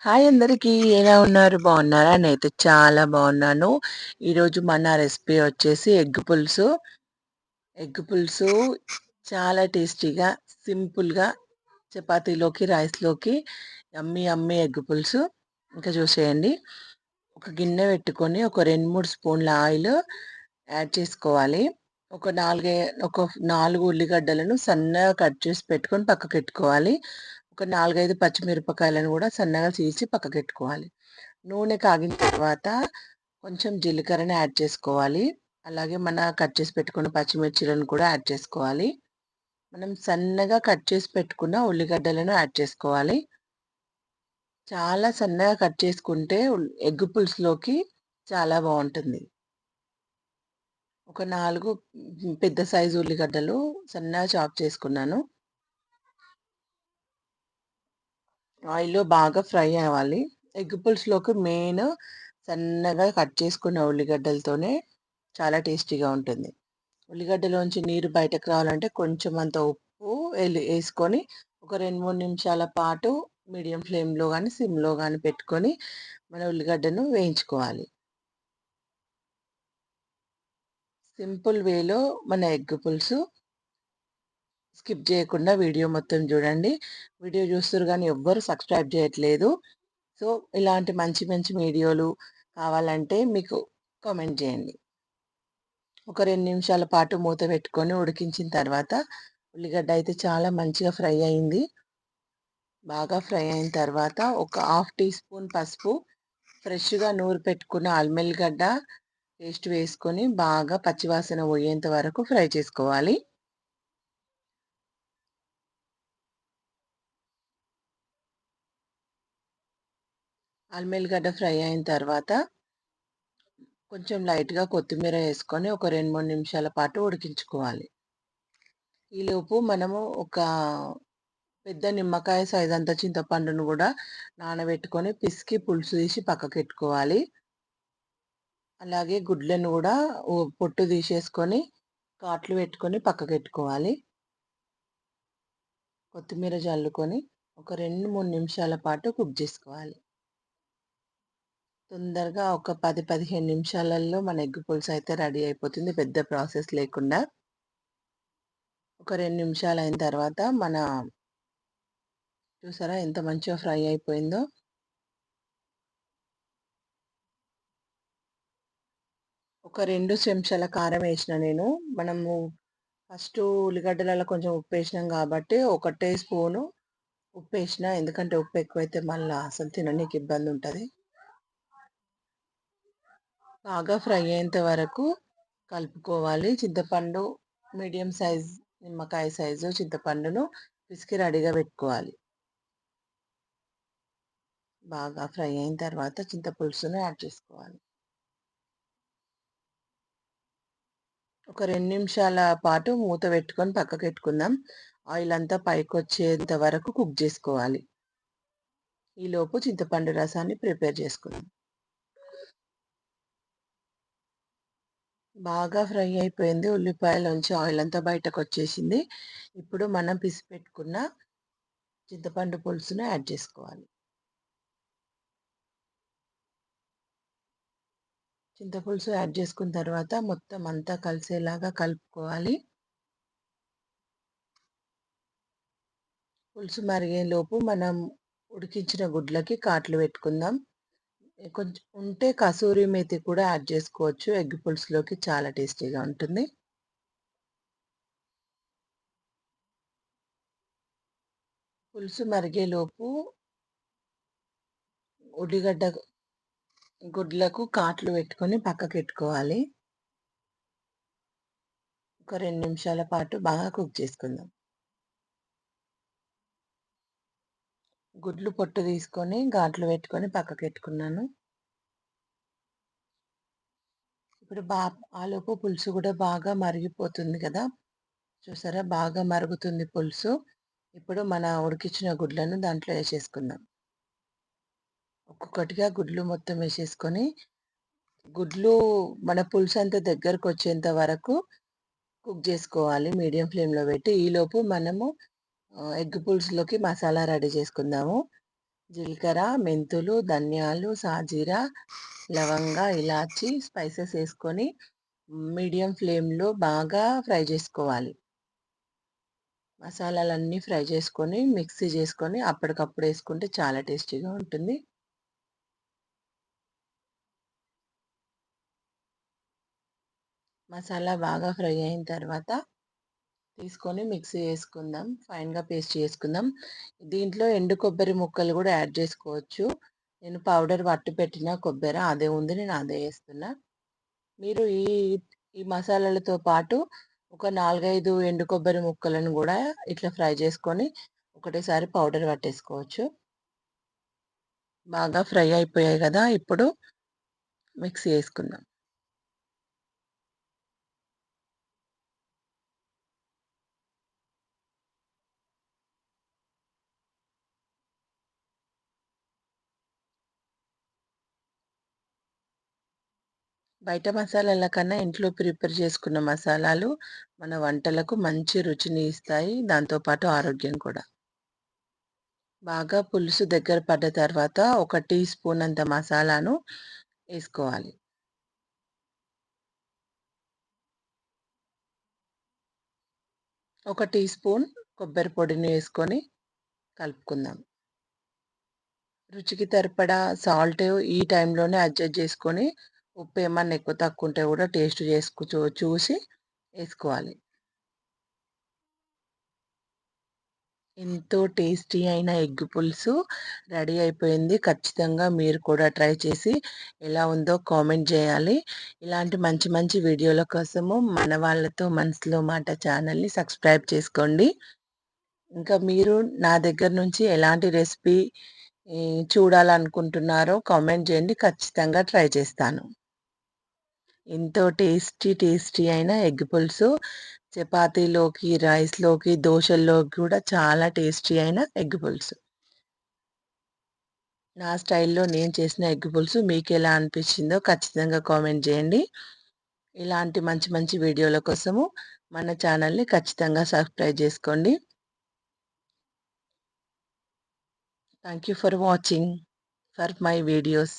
Hi అందరికీ. ఎలా ఉన్నారు? బాగున్నారా? నేనైతే చాలా బాగున్నాను. ఈరోజు మన రెసిపీ వచ్చేసి ఎగ్ పులుసు. ఎగ్ పులుసు చాలా టేస్టీగా, సింపుల్‌గా చపాతీలోకి, రైస్‌లోకి యమ్మీ యమ్మీ ఎగ్ పులుసు. ఇంకా చూసేయండి. ఒక గిన్నె పెట్టుకొని ఒక 2, 3 స్పూన్ల ఆయిల్ యాడ్ చేసుకోవాలి. ఒక 4 ఉల్లిగడ్డలను సన్నగా కట్ చేసి పెట్టుకొని పక్కకెట్టుకోవాలి. ఒక 4, 5 పచ్చిమిరపకాయలను కూడా సన్నగా చీల్చి పక్కకెట్టుకోవాలి. నూనె కాగిన తర్వాత కొంచెం జీలకర్రని యాడ్ చేసుకోవాలి. అలాగే మన కట్ చేసి పెట్టుకున్న పచ్చిమిర్చిలను కూడా యాడ్ చేసుకోవాలి. మనం సన్నగా కట్ చేసి పెట్టుకున్న ఉల్లిగడ్డలను యాడ్ చేసుకోవాలి. చాలా సన్నగా కట్ చేసుకుంటే ఎగ్ పులుసులోకి చాలా బావుంటుంది. ఒక 4 పెద్ద సైజు ఉల్లిగడ్డలు సన్నగా చాప్ చేసుకున్నాను. ఆయిల్‌లో బాగా ఫ్రై అవ్వాలి. ఎగ్ పులుసులోకి మెయిన్ సన్నగా కట్ చేసుకున్న ఉల్లిగడ్డలతోనే చాలా టేస్టీగా ఉంటుంది. ఉల్లిగడ్డలోంచి నీరు బయటకు రావాలంటే కొంచెం అంత ఉప్పు ఏసుకొని ఒక 2, 3 నిమిషాల పాటు మీడియం ఫ్లేమ్‌లో గాని, సిమ్‌లో గాని పెట్టుకొని మన ఉల్లిగడ్డను వేయించుకోవాలి. సింపుల్ వేలో మన ఎగ్ పులుసు స్కిప్ చేయకుండా వీడియో మొత్తం చూడండి. వీడియో చూస్తుర్రు గానీ ఎవ్వరు సబ్స్క్రైబ్ చేయట్లేదు. సో, ఇలాంటి మంచి మంచి వీడియోలు కావాలంటే మీకు కామెంట్ చేయండి. ఒక 2 నిమిషాల పాటు మూత పెట్టుకొని ఉడికించిన తర్వాత ఉల్లిగడ్డ అయితే చాలా మంచిగా ఫ్రై అయింది. బాగా ఫ్రై అయిన తర్వాత ఒక హాఫ్ టీ స్పూన్ పసుపు, ఫ్రెష్‌గా నూరి పెట్టుకున్న అల్లం ఎల్లిగడ్డ పేస్ట్ వేసుకొని బాగా పచ్చివాసన పోయేంత వరకు ఫ్రై చేసుకోవాలి. అల్లం ఎల్లిగడ్డ ఫ్రై అయిన తర్వాత కొంచెం లైట్‌గా కొత్తిమీర వేసుకొని ఒక 2, 3 నిమిషాల పాటు ఉడికించుకోవాలి. ఈలోపు మనము ఒక పెద్ద నిమ్మకాయ సైజంత చింతపండును గూడా నానబెట్టుకొని పిసికి పులుసు తీసి పక్కకెట్టుకోవాలి. అలాగే గుడ్లను గూడా పొట్టు తీసేసుకొని ఘాట్లు పెట్టుకొని పక్కకెట్టుకోవాలి. కొత్తిమీర జల్లుకొని ఒక 2, 3 నిమిషాల పాటు కుక్ జేసుకోవాలి. తొందరగా ఒక 10, 15 నిమిషాలలో మన ఎగ్ పులుసయితే రెడీ అయిపోతుంది. పెద్ద ప్రాసెస్ లేకుండా. ఒక 2 నిమిషాలయిన తర్వాత చూసారా ఎంత మంచిగా ఫ్రై అయిపోయిందో. ఒక 2 చెంచాల కారం ఏసిన నేను. మనము ఫస్టు ఉల్లిగడ్డలలో కొంచెం ఉప్పేసినాం గాబట్టి, ఒకటే స్పూను ఉప్పేసిన. ఎందుకంటే, ఉప్పు ఎక్కువైతే మళ్ళా అసలు తిననీకి ఇబ్బందుంటది. బాగా ఫ్రై అయ్యేంత వరకు కలుపుకోవాలి. చింతపండు మీడియం సైజ్ నిమ్మకాయ సైజు చింతపండును పిసికి రెడీగా పెట్టుకోవాలి. బాగా ఫ్రై అయిన తర్వాత చింతపులుసును యాడ్ చేసుకోవాలి. ఒక 2 నిమిషాల పాటు మూత పెట్టుకొని పక్కకెట్టుకుందాం. ఆయిల్ అంతా పైకొచ్చేంత వరకు కుక్ జేసుకోవాలి. ఈలోపు చింతపండు రసాన్ని ప్రిపేర్ చేసుకుందాం. బాగా ఫ్రై అయిపోయింది. ఉల్లిపాయలోంచి ఆయిల్ అంతా బయటకొచ్చేసింది. ఇప్పుడు మనం పిసికి పెట్టుకున్న చింతపండు పులుసును యాడ్ చేసుకోవాలి. చింతపులుసు యాడ్ చేసుకున్న తర్వాత మొత్తం అంతా కలిసేలాగా కలుపుకోవాలి. పులుసు మరిగేలోపు మనం ఉడికించిన గుడ్లకి కాట్లు పెట్టుకుందాం. కొంచెం ఉంటే కసూరి మేతి కూడా యాడ్ చేసుకోవచ్చు. ఎగ్ పులుసులోకి చాలా టేస్టీగా ఉంటుంది. పులుసు మరిగేలోపు ఉల్లిగడ్డ గుడ్లకు కాట్లు పెట్టుకొని పక్కకెట్టుకోవాలి. ఒక 2 నిమిషాల పాటు బాగా కుక్ చేసుకుందాం. గుడ్లు పొట్టు తీసుకొని ఘాట్లు పెట్టుకొని పక్కకెట్టుకున్నాను. ఇప్పుడు ఆలోపు పులుసు కూడా బాగా మరిగిపోతుంది కదా! చూసారా బాగా మరుగుతుంది పులుసు. ఇప్పుడు మన ఉడికించిన గుడ్లను దాంట్లో ఏసేసుకుందాం. ఒక్కొక్కటిగా గుడ్లు మొత్తం ఏసేసుకొని, గుడ్లు మన పులుసంతా దగ్గరకొచ్చేంత వరకు కుక్ జేసుకోవాలి మీడియం ఫ్లేమ్‌లో పెట్టి. ఈలోపు మనము ఎగ్ పులుసులోకి మసాలా రెడీ చేసుకుందాము. జీలకర్ర, మెంతులు, ధనియాలు, సాజీర, లవంగా, ఇలాచి స్పైసెస్ వేసుకొని మీడియం ఫ్లేమ్‌లో బాగా ఫ్రై చేసుకోవాలి. మసాలాలన్నీ ఫ్రై చేసుకొని, మిక్సీ చేసుకొని అప్పటికప్పుడు వేసుకుంటే చాలా టేస్టీగా ఉంటుంది. మసాలా బాగా ఫ్రై అయిన తర్వాత తీసుకొని మిక్సీ చేసుకుందాం. ఫైన్‌గా పేస్ట్ చేసుకుందాం. దీంట్లో ఎండు కొబ్బరి ముక్కలు గూడా యాడ్ చేసుకోవచ్చు. నేను పౌడర్ పట్టి పెట్టిన కొబ్బెర అదే ఉంది. నేను అదే ఏస్తున్నా. మీరు ఈ మసాలాలతో పాటు ఒక 4, 5 ఎండు కొబ్బరి ముక్కలను గూడా ఇట్లా ఫ్రై చేసుకొని ఒకటేసారి పౌడర్ పట్టేసుకోవచ్చు. బాగా ఫ్రై అయిపోయాయి గదా! ఇప్పుడు మిక్సీ యేసుకుందాం. బయట మసాలాల కన్నా ఇంట్లో ప్రిపేర్ చేసుకున్న మసాలాలు మన వంటలకు మంచి రుచిని ఇస్తాయి. దాంతో పాటు ఆరోగ్యం కూడా. బాగా పులుసు దగ్గర పడ్డ తర్వాత ఒక టీ స్పూన్ అంత మసాలాను ఏసుకోవాలి. ఒక టీ స్పూన్ కొబ్బరి పొడిని వేసుకొని కలుపుకుందాం. రుచికి సరిపడా సాల్ట్ ఈ టైంలోనే అడ్జస్ట్ చేసుకొని, ఉప్పు ఏమన్నా ఎక్కువ తక్కువ ఉంటే కూడా టేస్ట్ చూసి ఏసుకోవాలి. ఎంతో టేస్టీ అయిన ఎగ్ పులుసు రెడీ అయిపోయింది. ఖచ్చితంగా మీరు కూడా ట్రై చేసి ఎలా ఉందో కామెంట్ జేయాలి. ఇలాంటి మంచి మంచి వీడియోల కోసము మన వాళ్ళతో మనసులో మాట ఛానల్‌ని సబ్స్క్రైబ్ చేసుకోండి. ఇంకా మీరు నా దగ్గర నుంచి ఎలాంటి రెసిపీ చూడాలనుకుంటున్నారో కామెంట్ జేయండి. ఖచ్చితంగా ట్రై చేస్తాను. ఎంతో టేస్టీ అయిన ఎగ్ పులుసు చపాతీలోకి, రైస్‌లోకి, దోసల్లోకి కూడా చాలా టేస్టీ అయిన ఎగ్ పులుసు. నా స్టైల్‌లో నేను చేసిన ఎగ్ పులుసు మీకెలా అనిపించిందో ఖచ్చితంగా కామెంట్ జేయండి. ఇలాంటి మంచి మంచి వీడియోల కోసము మన ఛానల్‌ని ఖచ్చితంగా సబ్స్క్రైబ్ జేసుకోండి. Thank you for watching for my videos.